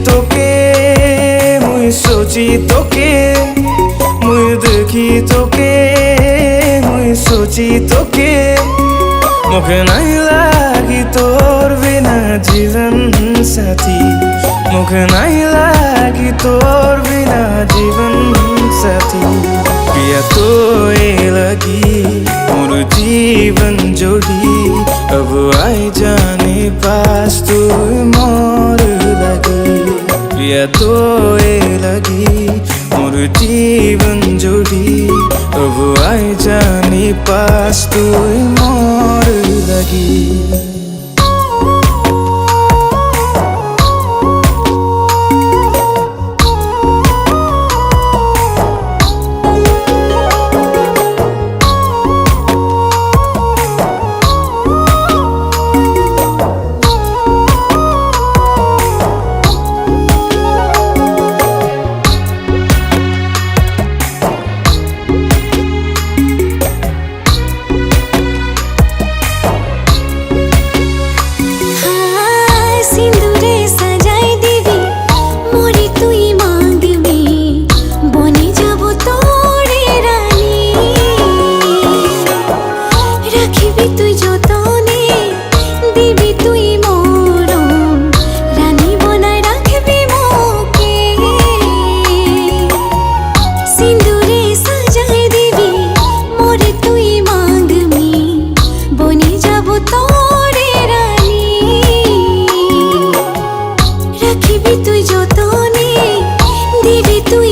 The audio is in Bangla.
তোকে মুই সোচি তোকে মুই দেখি তোকে মুই সোচি তোকে মুখে নাই লাগি তোর বিনা জীবন সাথী মুখে নাই লাগি তোর বিনা জীবন সাথী पिया तो ये लगी मोर जीवन जोड़ी अब आए जाने पास तू मोर लगी पिया तो ये लगी मोर जीवन जोड़ी अब आए जाने पास तू मोर लगी তুই যতনে দিবি তুই